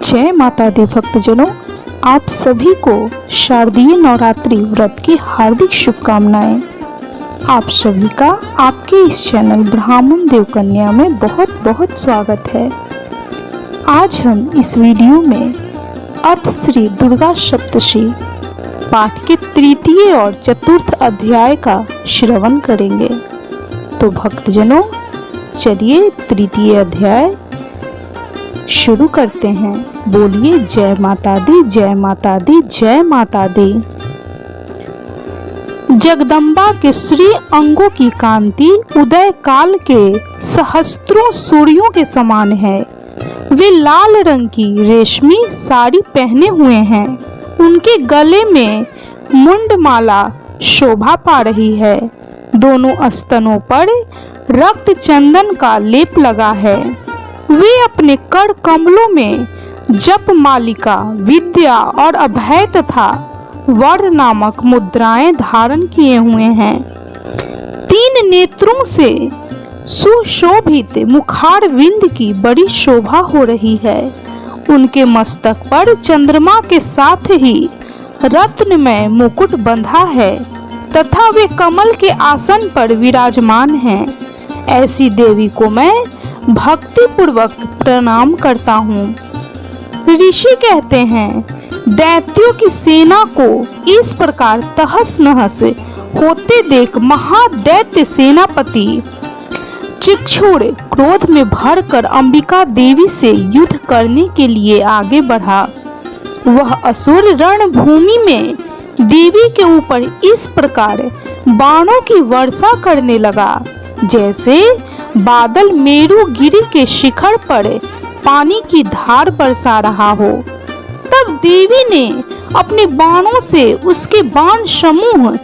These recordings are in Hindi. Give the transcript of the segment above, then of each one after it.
जय माता दी भक्तजनों, आप सभी को शारदीय नवरात्रि व्रत की हार्दिक शुभकामनाएं। आप सभी का आपके इस चैनल ब्राह्मण देव कन्या में बहुत बहुत स्वागत है। आज हम इस वीडियो में अथ श्री दुर्गा सप्तशी पाठ के तृतीय और चतुर्थ अध्याय का श्रवण करेंगे। तो भक्तजनों, चलिए तृतीय अध्याय शुरू करते हैं। बोलिए जय माता दी, जय माता दी, जय माता दी। जगदम्बा के श्री अंगों की कांति उदय काल के सहस्त्रों सूर्यों के समान है। वे लाल रंग की रेशमी साड़ी पहने हुए हैं। उनके गले में मुंडमाला शोभा पा रही है। दोनों स्तनों पर रक्त चंदन का लेप लगा है। वे अपने कर कमलों में जप मालिका, विद्या और अभय तथा वर नामक मुद्राएं धारण किए हुए हैं। तीन नेत्रों से सुशोभित मुखारविंद की बड़ी शोभा हो रही है। उनके मस्तक पर चंद्रमा के साथ ही रत्नमय मुकुट बंधा है तथा वे कमल के आसन पर विराजमान हैं। ऐसी देवी को मैं भक्ति पूर्वक प्रणाम करता हूँ। ऋषि कहते हैं, दैत्यों की सेना को इस प्रकार तहस नहस होते देख महादैत्य सेनापति चिक्षुर क्रोध में भरकर अंबिका देवी से युद्ध करने के लिए आगे बढ़ा। वह असुर रणभूमि में देवी के ऊपर इस प्रकार बाणों की वर्षा करने लगा जैसे बादल मेरुगिरी के शिखर पर पानी की धार बरसा रहा हो। तब देवी ने अपने बाणों से उसके बाण समूह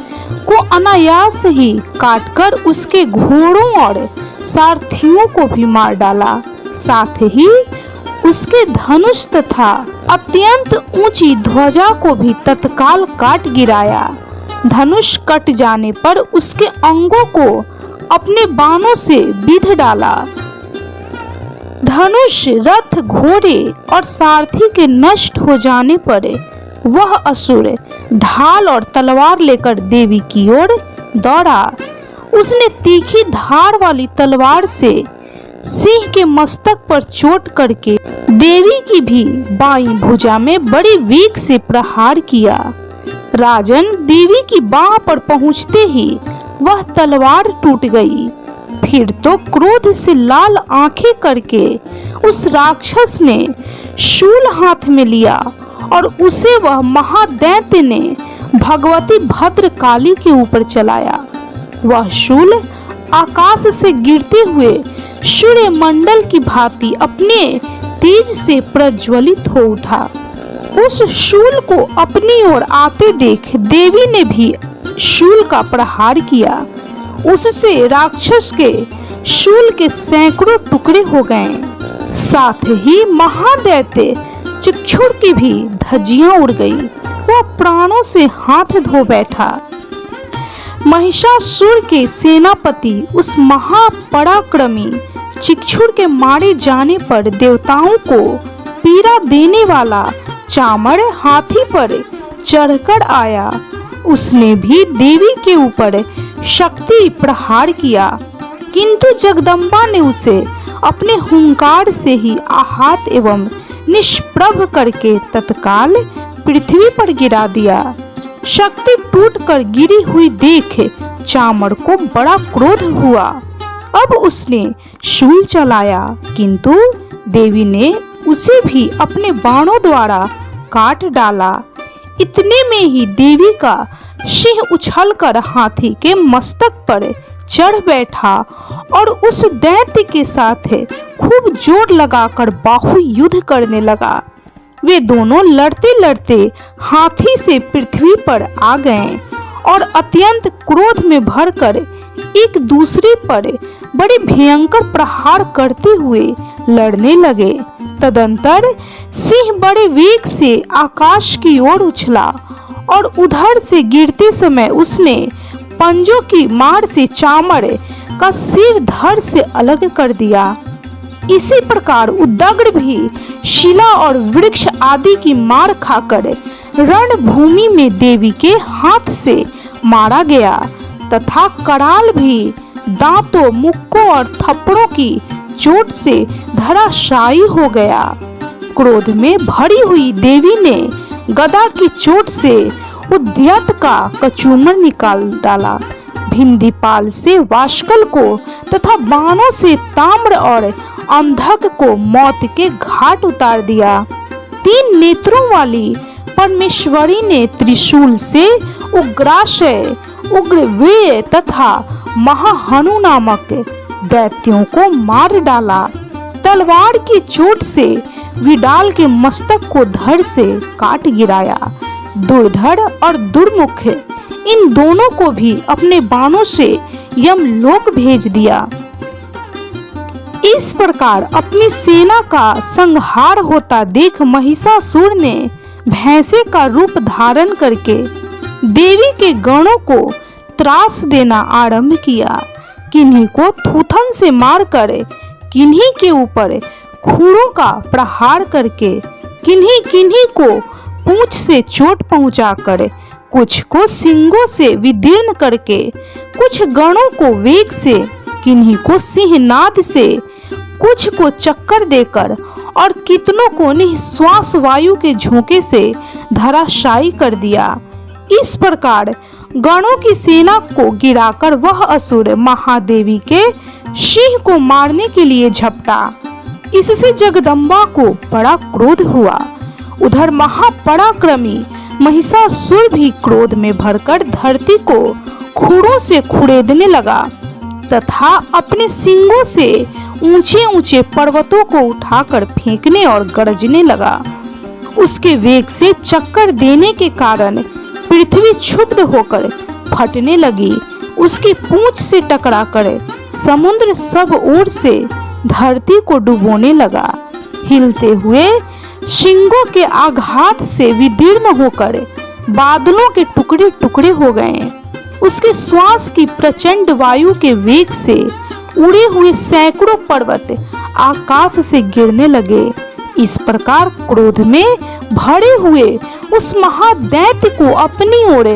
को अनायास ही काटकर उसके घोड़ों और सारथियों को भी मार डाला। साथ ही उसके धनुष तथा अत्यंत ऊंची ध्वजा को भी तत्काल काट गिराया। धनुष कट जाने पर उसके अंगों को अपने बाणों से बिध डाला। धनुष, रथ, घोड़े और सारथी के नष्ट हो जाने पर वह असुर ढाल और तलवार लेकर देवी की ओर दौड़ा। उसने तीखी धार वाली तलवार से सिंह के मस्तक पर चोट करके देवी की भी बाईं भुजा में बड़ी वेग से प्रहार किया। राजन, देवी की बाह पर पहुंचते ही वह तलवार टूट गई। फिर तो क्रोध से लाल आंखें करके उस राक्षस ने शूल हाथ में लिया और उसे वह महादैत्य ने भगवती भद्रकाली के ऊपर चलाया। वह शूल आकाश से गिरते हुए सूर्य मंडल की भांति अपने तेज से प्रज्वलित हो उठा। उस शूल को अपनी ओर आते देख देवी ने भी शूल का प्रहार किया। उससे राक्षस के शूल के सैकड़ों टुकड़े हो गए। साथ ही महादैत्य चिक्षुर की भी धज्जियां उड़ गई। वह प्राणों से हाथ धो बैठा। महिषासुर के सेनापति उस महापराक्रमी चिक्षुर के मारे जाने पर देवताओं को पीड़ा देने वाला चामर हाथी पर चढ़कर आया। उसने भी देवी के ऊपर शक्ति प्रहार किया, किंतु जगदम्बा ने उसे अपने हुंकार से ही आहत एवं निष्प्रभ करके तत्काल पृथ्वी पर गिरा दिया। शक्ति टूटकर गिरी हुई देख चामर को बड़ा क्रोध हुआ। अब उसने शूल चलाया, किंतु देवी ने उसे भी अपने बाणों द्वारा काट डाला। इतने में ही देवी का सिंह उछलकर हाथी के मस्तक पर चढ़ बैठा और उस दैत्य के साथ खूब जोर लगाकर बाहु युद्ध करने लगा। वे दोनों लड़ते लड़ते हाथी से पृथ्वी पर आ गए और अत्यंत क्रोध में भरकर एक दूसरे पर बड़े भयंकर प्रहार करते हुए लड़ने लगे। तदंतर सिंह बड़े वेग से आकाश की ओर उछला और उधर से गिरते समय उसने पंजों की मार से चामड़ का सिर धड़ से अलग कर दिया। इसी प्रकार उदग्र भी शिला और वृक्ष आदि की मार खाकर रणभूमि में देवी के हाथ से मारा गया तथा कराल भी दांतों, मुक्कों और थप्पड़ों की चोट से धराशायी हो गया। क्रोध में भरी हुई देवी ने गदा की चोट से उद्यत का कचूमर निकाल डाला। भिंदीपाल से वाष्कल को तथा बाणों से ताम्र और अंधक को मौत के घाट उतार दिया। 3 नेत्रों वाली परमेश्वरी ने त्रिशूल से उग्राशय, उग्रवीर्य तथा महाहनु नामक दैत्यों को मार डाला। तलवार की चोट से विडाल के मस्तक को धड़ से काट गिराया। दुर्धर और दुर्मुख इन दोनों को भी अपने बाणों से यमलोक भेज दिया। इस प्रकार अपनी सेना का संहार होता देख महिषासुर ने भैंसे का रूप धारण करके देवी के गणों को त्रास देना आरंभ किया। किन्हीं को थूथन से मारकर, किन्हीं के ऊपर खूरों का प्रहार करके, किन्हीं किन्हीं को पूंछ से चोट पहुंचाकर, कुछ को सींगों से विदीर्ण करके, कुछ गणों को वेग से, किन्हीं को सिंहनाद से, कुछ को चक्कर देकर और कितनों को निःश्वास वायु के झोंके से धराशायी कर दिया। इस प्रकार गणों की सेना को गिराकर वह असुर महादेवी के सिंह को मारने के लिए झपटा। इससे जगदम्बा को बड़ा क्रोध हुआ। उधर महापराक्रमी महिषासुर भी क्रोध में भरकर धरती को खूरों से खुरेदने लगा तथा अपने सींगों से ऊंचे ऊंचे पर्वतों को उठाकर फेंकने और गरजने लगा। उसके वेग से चक्कर देने के कारण पृथ्वी क्षुब्ध होकर फटने लगी। उसकी पूंछ से टकराकर समुद्र सब ओर से धरती को डुबोने लगा। हिलते हुए सिंगों के आघात से विदीर्ण होकर बादलों के टुकड़े टुकड़े हो गए। उसके श्वास की प्रचंड वायु के वेग से उड़े हुए सैकड़ों पर्वत आकाश से गिरने लगे। इस प्रकार क्रोध में भरे हुए उस महादैत्य को अपनी ओर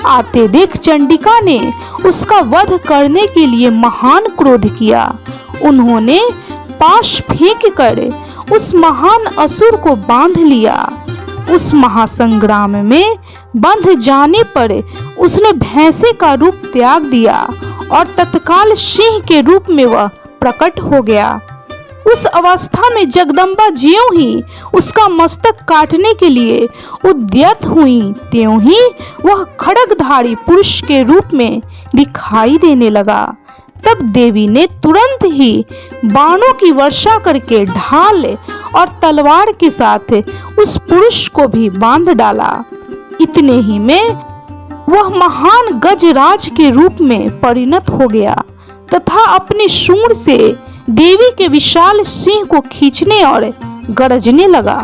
आते देख चंडिका ने उसका वध करने के लिए महान क्रोध किया। उन्होंने पाश फेंक कर उस महान असुर को बांध लिया। उस महासंग्राम में बंध जाने पर उसने भैंसे का रूप त्याग दिया और तत्काल सिंह के रूप में वह प्रकट हो गया। उस अवस्था में जगदम्बा ज्यों ही उसका मस्तक काटने के लिए उद्यत हुई, त्यों ही वह खड्गधारी पुरुष के रूप में दिखाई देने लगा। तब देवी ने तुरंत ही बाणों की वर्षा करके ढाल और तलवार के साथ उस पुरुष को भी बांध डाला। इतने ही में वह महान गजराज के रूप में परिणत हो गया तथा अपने सूंड से देवी के विशाल सिंह को खींचने और गरजने लगा।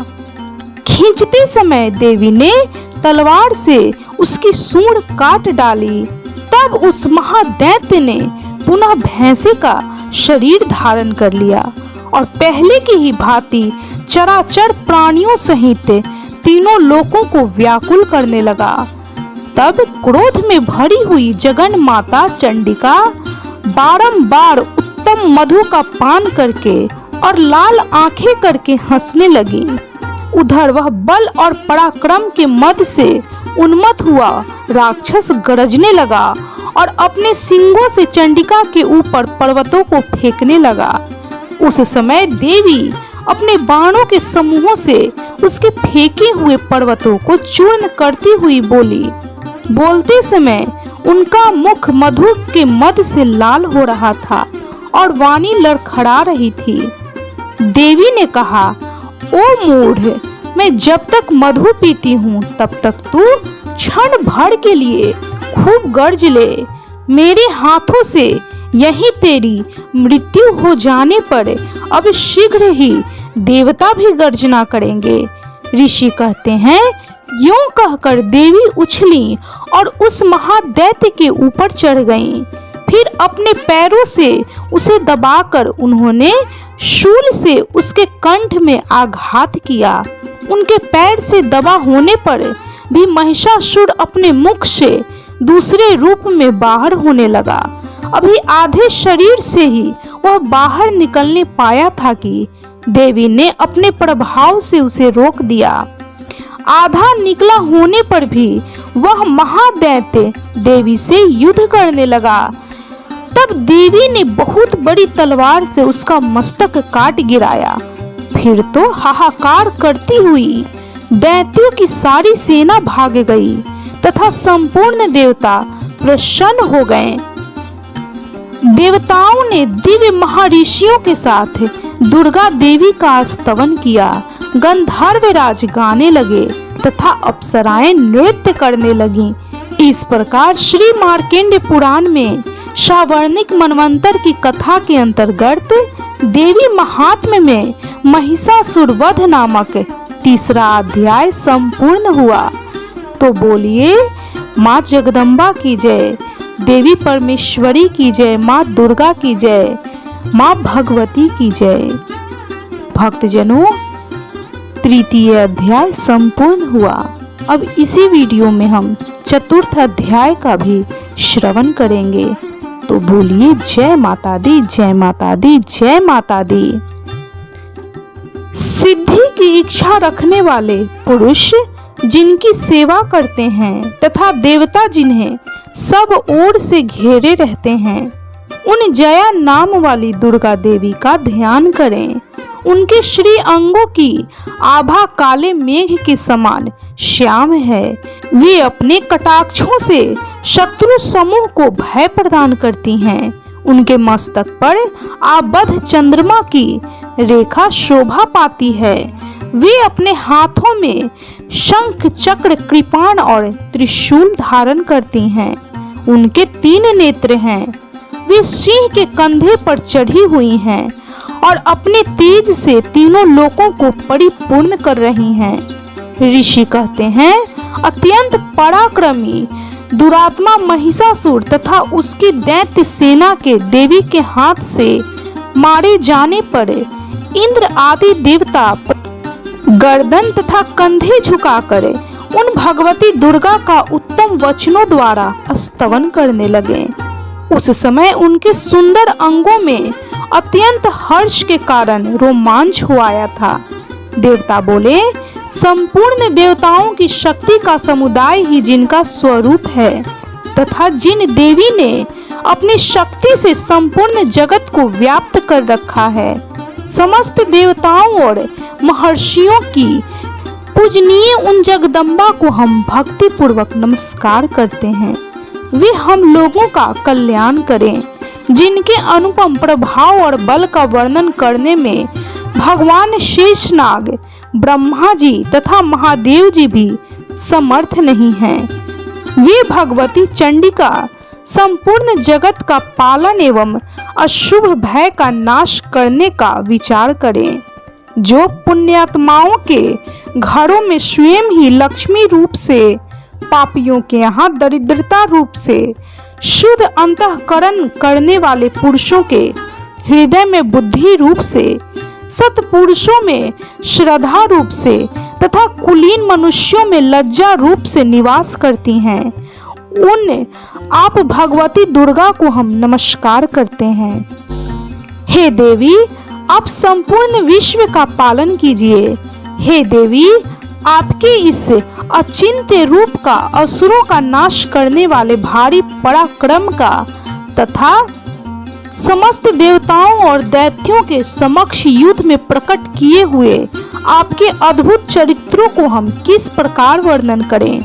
खींचते समय देवी ने तलवार से उसकी सूंड काट डाली। तब उस महादैत्य ने पुनः भैंसे का शरीर धारण कर लिया और पहले की ही भांति चराचर प्राणियों सहित तीनों लोकों को व्याकुल करने लगा। तब क्रोध में भरी हुई जगन माता चंडिका बारंबार उत्तम मधु का पान करके और लाल आंखें करके हंसने लगी। उधर वह बल और पराक्रम के मद से उन्मत्त हुआ राक्षस गरजने लगा और अपने सींगों से चंडिका के ऊपर पर्वतों को फेंकने लगा। उस समय देवी अपने बाणों के समूहों से उसके फेंके हुए पर्वतों को चूर्ण करती हुई बोली। बोलते समय उनका मुख मधु के मद से लाल हो रहा था और वाणी लड़खड़ा रही थी। देवी ने कहा, ओ मूढ़, मैं जब तक मधु पीती हूँ तब तक तू क्षण भर के लिए खूब गर्ज ले। मेरे हाथों से यही तेरी मृत्यु हो जाने पर अब शीघ्र ही देवता भी गर्जना करेंगे। ऋषि कहते हैं, यूं कहकर देवी उछली और उस महादैत्य के ऊपर चढ़ गईं। फिर अपने पैरों से उसे दबाकर उन्होंने शूल से उसके कंठ में आघात किया। उनके पैर से दबा होने पर भी महिषासुर अपने मुख से दूसरे रूप में बाहर होने लगा। अभी आधे शरीर से ही वह बाहर निकलने पाया था कि देवी ने अपने प्रभाव से उसे रोक दिया। आधा निकला होने पर भी वह महादैत्य देवी से युद्ध करने लगा। तब देवी ने बहुत बड़ी तलवार से उसका मस्तक काट गिराया। फिर तो हाहाकार करती हुई दैत्यों की सारी सेना भाग गई तथा संपूर्ण देवता प्रसन्न हो गए। देवताओं ने दिव्य महर्षियों के साथ दुर्गा देवी का स्तवन किया। गंधर्वराज गाने लगे तथा अप्सराएं नृत्य करने लगीं। इस प्रकार श्री मार्कंडेय पुराण में सावर्णिक मनवंतर की कथा के अंतर्गत देवी महात्म्य में महिषासुर वध नामक तीसरा अध्याय संपूर्ण हुआ। तो बोलिए माँ जगदम्बा की जय, देवी परमेश्वरी की जय, माँ दुर्गा की जय, माँ भगवती की जय। भक्तजनों, तृतीय अध्याय संपूर्ण हुआ। अब इसी वीडियो में हम चतुर्थ अध्याय का भी श्रवण करेंगे। तो बोलिए जय माता दी, जय माता दी, जय माता दी। सिद्धि की इच्छा रखने वाले पुरुष जिनकी सेवा करते हैं तथा देवता जिन्हें सब ओर से घेरे रहते हैं, उन जया नाम वाली दुर्गा देवी का ध्यान करें। उनके श्री अंगों की आभा काले मेघ के समान श्याम है। वे अपने कटाक्षों से शत्रु समूह को भय प्रदान करती हैं। उनके मस्तक पर आबद्ध चंद्रमा की रेखा शोभा पाती है। वे अपने हाथों में शंख, चक्र, कृपाण और त्रिशूल धारण करती हैं। उनके 3 नेत्र हैं। वे सिंह के कंधे पर चढ़ी हुई हैं और अपने तेज से तीनों लोकों को परिपूर्ण कर रही हैं। ऋषि कहते हैं अत्यंत पराक्रमी दुरात्मा महिषासुर तथा उसकी दैत्य सेना के देवी के हाथ से मारे जाने पर इंद्र आदि देवता गर्दन तथा कंधे झुकाकर उन भगवती दुर्गा का उत्तम वचनों द्वारा स्तवन करने लगे। उस समय उनके सुंदर अंगों में अत्यंत हर्ष के कारण रोमांच हो आया था। देवता बोले, संपूर्ण देवताओं की शक्ति का समुदाय ही जिनका स्वरूप है तथा जिन देवी ने अपनी शक्ति से संपूर्ण जगत को व्याप्त कर रखा है, समस्त देवताओं और महर्षियों की पूजनीय उन जगदम्बा को हम भक्ति पूर्वक नमस्कार करते हैं। वे हम लोगों का कल्याण करें। जिनके अनुपम प्रभाव और बल का वर्णन करने में भगवान शेषनाग, ब्रह्मा जी तथा महादेव जी भी समर्थ नहीं हैं। वे भगवती चंडिका संपूर्ण जगत का पालन एवं अशुभ भय का नाश करने का विचार करें। जो पुण्यात्माओं के घरों में स्वयं ही लक्ष्मी रूप से, पापियों के यहाँ दरिद्रता रूप से, शुद्ध अंतःकरण करने वाले पुरुषों के हृदय में बुद्धि रूप से, सत्पुरुषों में श्रद्धा रूप से तथा कुलीन मनुष्यों में लज्जा रूप से निवास करती हैं, उन आप भगवती दुर्गा को हम नमस्कार करते हैं। हे देवी, आप संपूर्ण विश्व का पालन कीजिए। हे देवी, आपके इस अचिंत्य रूप का, असुरों का नाश करने वाले भारी पराक्रम का तथा समस्त देवताओं और दैत्यों के समक्ष युद्ध में प्रकट किए हुए आपके अद्भुत चरित्रों को हम किस प्रकार वर्णन करें।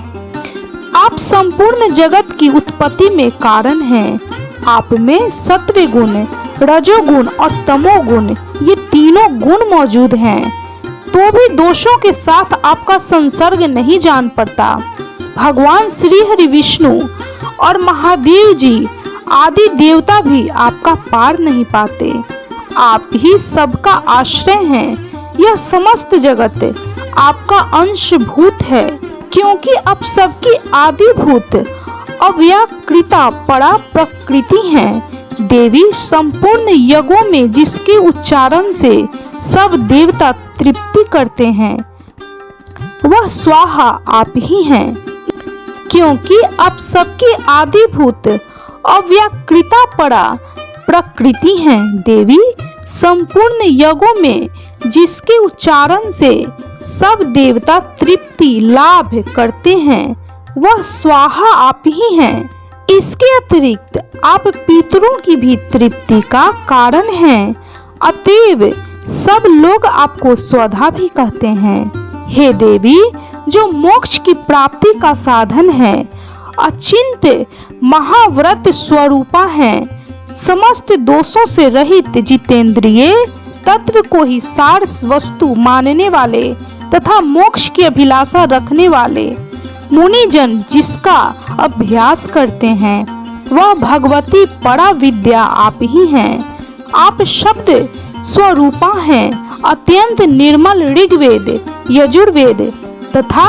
आप संपूर्ण जगत की उत्पत्ति में कारण हैं। आप में सत्व गुण, रजोगुण और तमोगुण, ये तीनों गुण मौजूद हैं, तो भी दोषों के साथ आपका संसर्ग नहीं जान पड़ता। भगवान श्री हरि विष्णु और महादेव जी आदि देवता भी आपका पार नहीं पाते। आप ही सबका आश्रय हैं। यह समस्त जगत आपका अंशभूत है, क्योंकि आप सबकी आदिभूत अव्याकृता परा प्रकृति हैं। देवी संपूर्ण यज्ञों में जिसके उच्चारण से सब देवता तृप्ति करते हैं वह स्वाहा आप ही हैं, क्योंकि आप सबकी आदिभूत अव्याकृता परा प्रकृति हैं। देवी संपूर्ण यज्ञों में जिसके उच्चारण से सब देवता तृप्ति लाभ करते हैं वह स्वाहा आप ही हैं। इसके अतिरिक्त आप पितरों की भी तृप्ति का कारण हैं, अतएव सब लोग आपको स्वधा भी कहते हैं। हे देवी, जो मोक्ष की प्राप्ति का साधन है, अचिंत्य महाव्रत स्वरूपा हैं, समस्त दोषों से रहित जितेंद्रिय तत्व को ही सार वस्तु मानने वाले तथा मोक्ष की अभिलाषा रखने वाले मुनिजन जिसका अभ्यास करते हैं वह भगवती परा विद्या आप ही हैं। आप शब्द स्वरूपा हैं, अत्यंत निर्मल ऋग्वेद यजुर्वेद तथा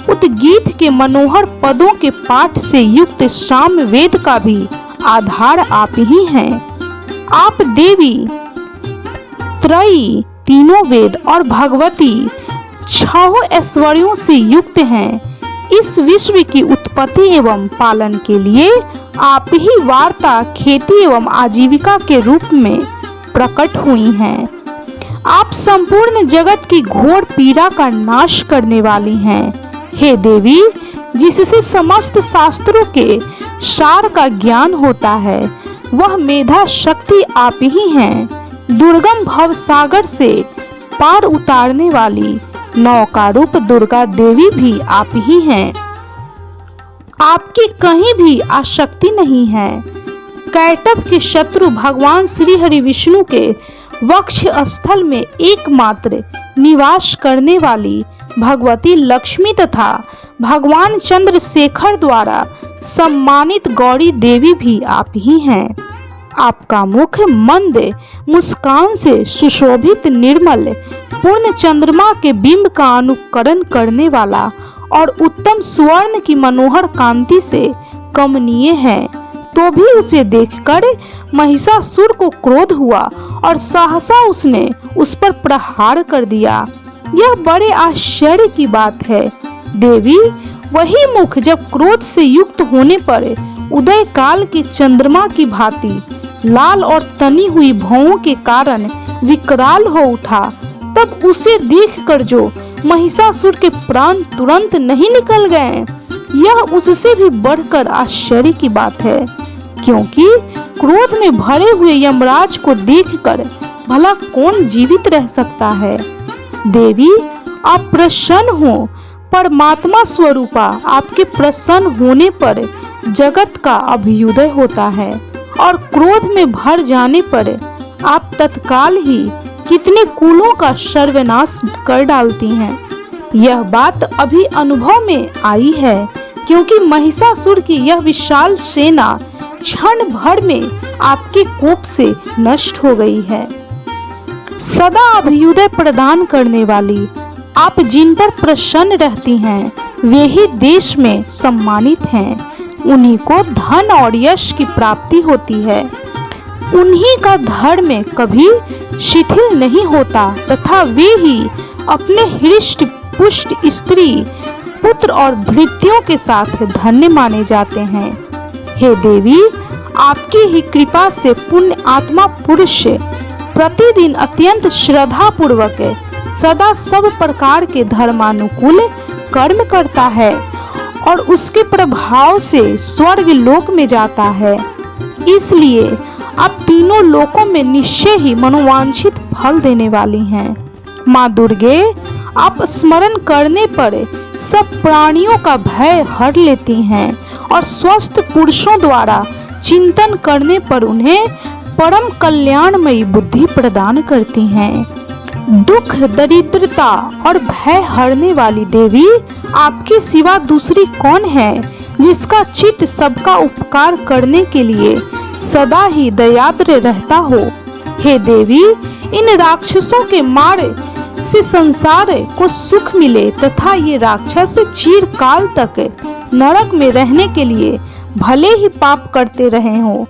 उद्गीत के मनोहर पदों के पाठ से युक्त साम वेद का भी आधार आप ही हैं। आप देवी त्रयी तीनों वेद और भगवती 6 ऐश्वर्यों से युक्त हैं। इस विश्व की उत्पत्ति एवं पालन के लिए आप ही वार्ता खेती एवं आजीविका के रूप में प्रकट हुई हैं। आप संपूर्ण जगत की घोर पीड़ा का नाश करने वाली हैं। हे देवी, जिससे समस्त शास्त्रों के सार का ज्ञान होता है वह मेधा शक्ति आप ही हैं। दुर्गम भव सागर से पार उतारने वाली नौका रूप दुर्गा देवी भी आप ही हैं। आपकी कहीं भी आसक्ति नहीं है। कैटभ के शत्रु भगवान श्री हरि विष्णु के वक्ष स्थल में एकमात्र निवास करने वाली भगवती लक्ष्मी तथा भगवान चंद्रशेखर द्वारा सम्मानित गौरी देवी भी आप ही हैं। आपका मुख मंद मुस्कान से सुशोभित निर्मल पूर्ण चंद्रमा के बिंब का अनुकरण करने वाला और उत्तम स्वर्ण की मनोहर कांति से कमनीय है। तो भी उसे देखकर महिषासुर को क्रोध हुआ और सहसा उसने उस पर प्रहार कर दिया। यह बड़े आश्चर्य की बात है। देवी, वही मुख जब क्रोध से युक्त होने पर उदय काल के चंद्रमा की भांति लाल और तनी हुई भौं के कारण विकराल हो उठा, तब उसे देखकर जो महिषासुर के प्राण तुरंत नहीं निकल गए, यह उससे भी बढ़कर आश्चर्य की बात है, क्योंकि क्रोध में भरे हुए यमराज को देखकर भला कौन जीवित रह सकता है। देवी, आप प्रसन्न हो। परमात्मा स्वरूपा आपके प्रसन्न होने पर जगत का अभ्युदय होता है और क्रोध में भर जाने पर आप तत्काल ही कितने कुलों का सर्वनाश कर डालती हैं। यह बात अभी अनुभव में आई है, क्योंकि महिषासुर की यह विशाल सेना क्षण भर में आपके कोप से नष्ट हो गई है। सदा अभ्युदय प्रदान करने वाली आप जिन पर प्रसन्न रहती हैं वे ही देश में सम्मानित हैं। उन्हीं को धन और यश की प्राप्ति होती है। उन्हीं का धर्म कभी शिथिल नहीं होता तथा वे ही अपने हृष्ट पुष्ट स्त्री पुत्र और भृत्यों के साथ धन्य माने जाते हैं। हे देवी, आपकी ही कृपा से पुण्य आत्मा पुरुष प्रतिदिन अत्यंत श्रद्धा पूर्वक सदा सब प्रकार के धर्मानुकूल कर्म करता है और उसके प्रभाव से स्वर्ग लोक में जाता है। इसलिए आप तीनों लोकों में निश्चय ही मनोवांछित फल देने वाली हैं। माँ दुर्गे, आप स्मरण करने पर सब प्राणियों का भय हर लेती हैं और स्वस्थ पुरुषों द्वारा चिंतन करने पर उन्हें परम कल्याणमयी बुद्धि प्रदान करती हैं। दुख, दरिद्रता और भय हरने वाली देवी, आपके सिवा दूसरी कौन है जिसका चित्त सबका उपकार करने के लिए सदा ही दयाद्र रहता हो। हे देवी, इन राक्षसों के मार से संसार को सुख मिले तथा ये राक्षस चिरकाल तक नरक में रहने के लिए भले ही पाप करते रहे हो,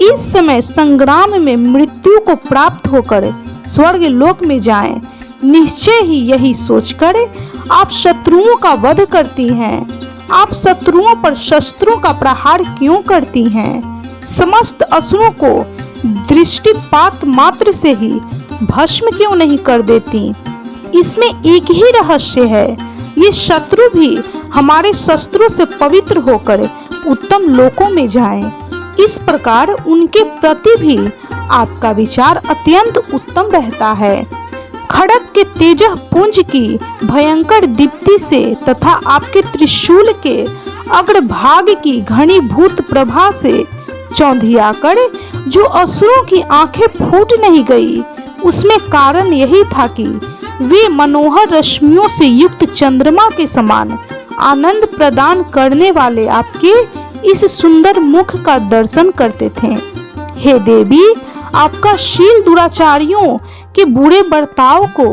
इस समय संग्राम में मृत्यु को प्राप्त होकर स्वर्ग लोक में जाएं। निश्चय ही यही सोचकर आप शत्रुओं का वध करती हैं। आप शत्रुओं पर शस्त्रों का प्रहार क्यों करती हैं? समस्त असुरों को दृष्टिपात मात्र से ही भस्म क्यों नहीं कर देती? इसमें एक ही रहस्य है, ये शत्रु भी हमारे शस्त्रों से पवित्र होकर उत्तम लोकों में जाएं। इस प्रकार उनके प्रति भी आपका विचार अत्यंत उत्तम रहता है। खड्ग के तेजह पुंज की भयंकर दीप्ति से तथा आपके त्रिशूल के अग्रभाग की घनीभूत प्रभा से चौंधियाकर जो असुरों की आंखें फूट नहीं गई, उसमें कारण यही था कि वे मनोहर रश्मियों से युक्त चंद्रमा के समान आनंद प्रदान करने वाले आपके इस सुंदर मुख का दर्शन करते थे। हे देवी, आपका शील दुराचारियों के बुरे बर्ताव को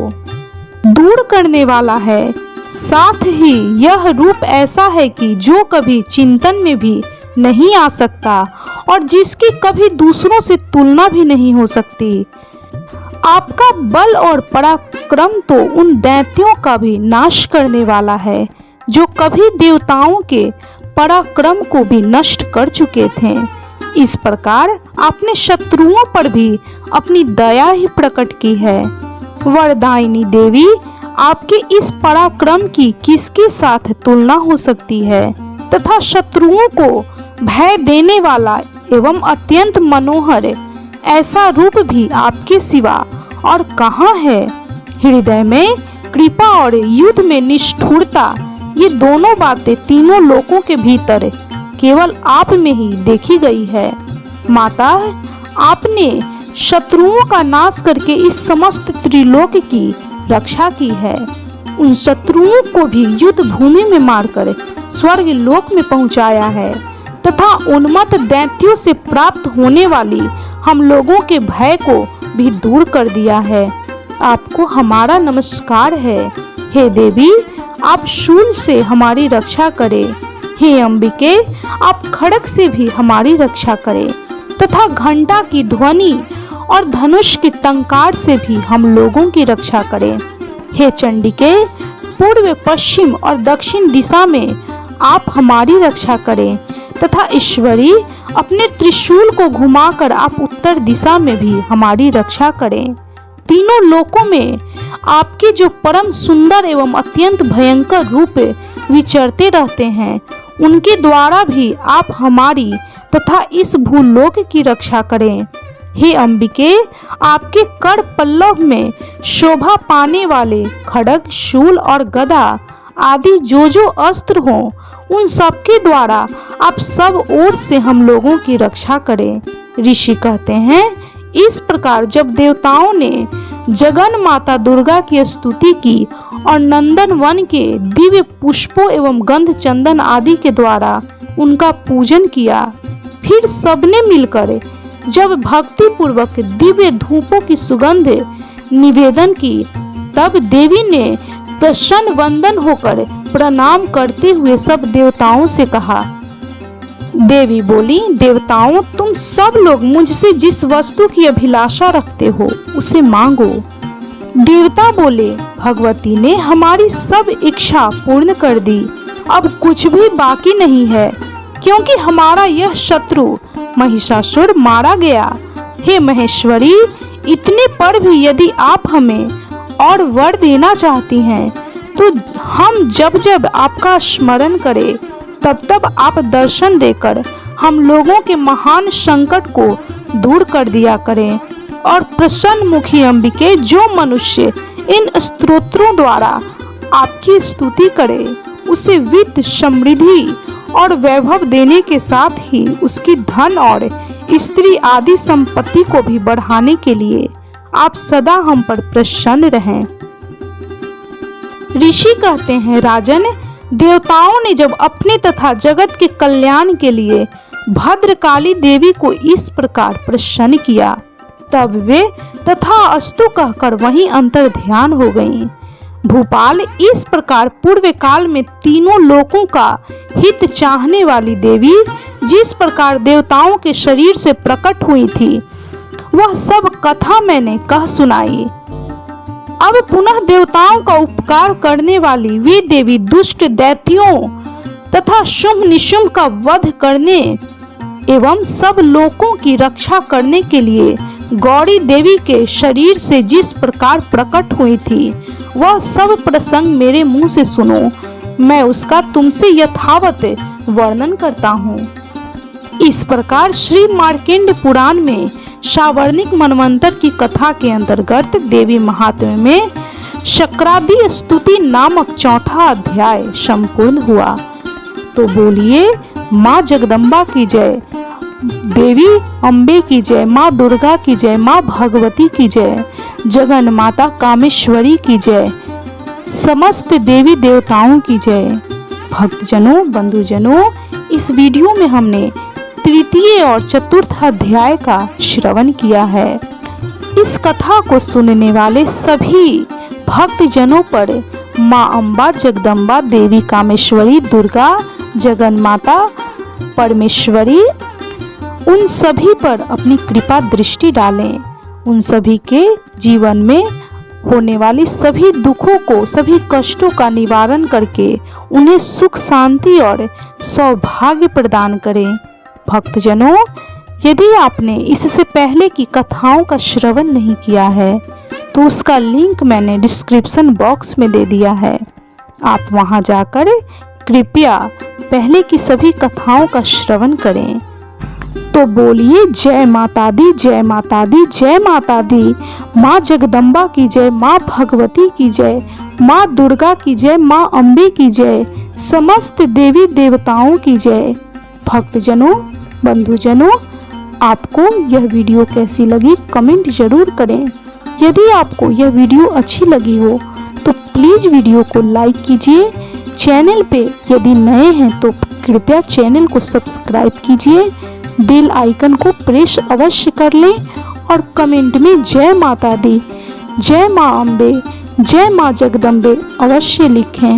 दूर करने वाला है। साथ ही यह रूप ऐसा है कि जो कभी चिंतन में भी नहीं आ सकता और जिसकी कभी दूसरों से तुलना भी नहीं हो सकती। आपका बल और पराक्रम तो उन दैत्यों का भी नाश करने वाला है जो कभी देवताओं के पराक्रम को भी नष्ट कर चुके थे। इस प्रकार आपने शत्रुओं पर भी अपनी दया ही प्रकट की है। वरदायिनी देवी, आपके इस पराक्रम की किसके साथ तुलना हो सकती है तथा शत्रुओं को भय देने वाला एवं अत्यंत मनोहर ऐसा रूप भी आपके सिवा और कहाँ है? हृदय में कृपा और युद्ध में निष्ठुरता, ये दोनों बातें तीनों लोकों के भीतर केवल आप में ही देखी गई है। माता, आपने शत्रुओं का नाश करके इस समस्त त्रिलोक की रक्षा की है। उन शत्रुओं को भी युद्ध भूमि में मारकर स्वर्ग लोक में पहुंचाया है तथा उन्मत्त दैत्यों से प्राप्त होने वाली हम लोगों के भय को भी दूर कर दिया है। आपको हमारा नमस्कार है। हे देवी, आप शूल से हमारी रक्षा करें। हे अंबिके, आप खड्ग से भी हमारी रक्षा करें तथा घंटा की ध्वनि और धनुष की टंकार से भी हम लोगों की रक्षा करें। हे चंडिके, पूर्व, पश्चिम और दक्षिण दिशा में आप हमारी रक्षा करें तथा ईश्वरी, अपने त्रिशूल को घुमाकर आप उत्तर दिशा में भी हमारी रक्षा करें। तीनों लोकों में आपके जो परम सुंदर एवं अत्यंत भयंकर रूप विचरते रहते हैं, उनके द्वारा भी आप हमारी तथा इस भूलोक की रक्षा करें। हे अंबिके, आपके कर पल्लव में शोभा पाने वाले खड्ग, शूल और गदा आदि जो अस्त्र हों, उन सब के द्वारा आप सब ओर से हम लोगों की रक्षा करें। ऋषि कहते हैं, इस प्रकार जब देवताओं ने जगन माता दुर्गा की स्तुति की और नंदन वन के दिव्य पुष्पों एवं गंध चंदन आदि के द्वारा उनका पूजन किया, फिर सबने मिलकर जब भक्ति पूर्वक दिव्य धूपों की सुगंध निवेदन की, तब देवी ने प्रसन्न वंदन होकर प्रणाम करते हुए सब देवताओं से कहा। देवी बोली, देवताओं, तुम सब लोग मुझसे जिस वस्तु की अभिलाषा रखते हो उसे मांगो। देवता बोले, भगवती ने हमारी सब इच्छा पूर्ण कर दी, अब कुछ भी बाकी नहीं है, क्योंकि हमारा यह शत्रु महिषासुर मारा गया। हे महेश्वरी, इतने पर भी यदि आप हमें और वर देना चाहती हैं, तो हम जब जब आपका स्मरण करें तब तब आप दर्शन देकर हम लोगों के महान संकट को दूर कर दिया करें। और प्रसन्न मुखी अंबिके, जो मनुष्य इन स्तोत्रों द्वारा आपकी स्तुति करे, उसे वित्त, समृद्धि और वैभव देने के साथ ही उसकी धन और स्त्री आदि संपत्ति को भी बढ़ाने के लिए आप सदा हम पर प्रसन्न रहें। ऋषि कहते हैं, राजन, देवताओं ने जब अपने तथा जगत के कल्याण के लिए भद्रकाली देवी को इस प्रकार प्रसन्न किया, तब वे तथा अस्तु कहकर वहीं अंतर ध्यान हो गईं। भूपाल इस प्रकार पूर्व काल में तीनों लोकों का हित चाहने वाली देवी जिस प्रकार देवताओं के शरीर से प्रकट हुई थी, वह सब कथा मैंने कह सुनाई। अब पुनः देवताओं का उपकार करने वाली वे देवी दुष्ट दैत्यों तथा शुंभ निशुंभ का वध करने एवं सब लोकों की रक्षा करने के लिए गौरी देवी के शरीर से जिस प्रकार प्रकट हुई थी, वह सब प्रसंग मेरे मुंह से सुनो। मैं उसका तुमसे यथावत वर्णन करता हूँ। इस प्रकार श्री मार्कंडेय पुराण में सावर्णिक मनवंतर की कथा के अंतर्गत देवी महात्म्य में शक्रादि स्तुति नामक चौथा अध्याय संपूर्ण हुआ। तो बोलिए माँ जगदम्बा की जय, देवी अम्बे की जय, माँ दुर्गा की जय, माँ भगवती की जय, जगन माता कामेश्वरी की जय, समस्त देवी देवताओं की जय। भक्तजनों, बंधुजनों, इस वीडियो में हमने तृतीय और चतुर्थ अध्याय का श्रवण किया है। इस कथा को सुनने वाले सभी भक्तजनों पर माँ अम्बा जगदम्बा देवी कामेश्वरी दुर्गा जगन माता परमेश्वरी उन सभी पर अपनी कृपा दृष्टि डालें। उन सभी के जीवन में होने वाली सभी दुखों को, सभी कष्टों का निवारण करके उन्हें सुख शांति और सौभाग्य प्रदान करें। भक्तजनों, यदि आपने इससे पहले की कथाओं का श्रवण नहीं किया है तो उसका लिंक मैंने डिस्क्रिप्शन बॉक्स में दे दिया है। आप वहां जाकर कृपया पहले की सभी कथाओं का श्रवण करें। तो बोलिए जय माता दी, जय माता दी, जय माता दी। माँ जगदम्बा की जय, माँ भगवती की जय, माँ दुर्गा की जय, माँ अम्बे की जय, समस्त देवी देवताओं की जय। भक्तजनों, बंधुजनों, आपको यह वीडियो कैसी लगी कमेंट जरूर करें। यदि आपको यह वीडियो अच्छी लगी हो तो प्लीज़ वीडियो को लाइक कीजिए। चैनल पे यदि नए हैं तो कृपया चैनल को सब्सक्राइब कीजिए। बेल आइकन को प्रेस अवश्य कर लें और कमेंट में जय माता दी, जय माँ अम्बे, जय माँ जगदम्बे अवश्य लिखें।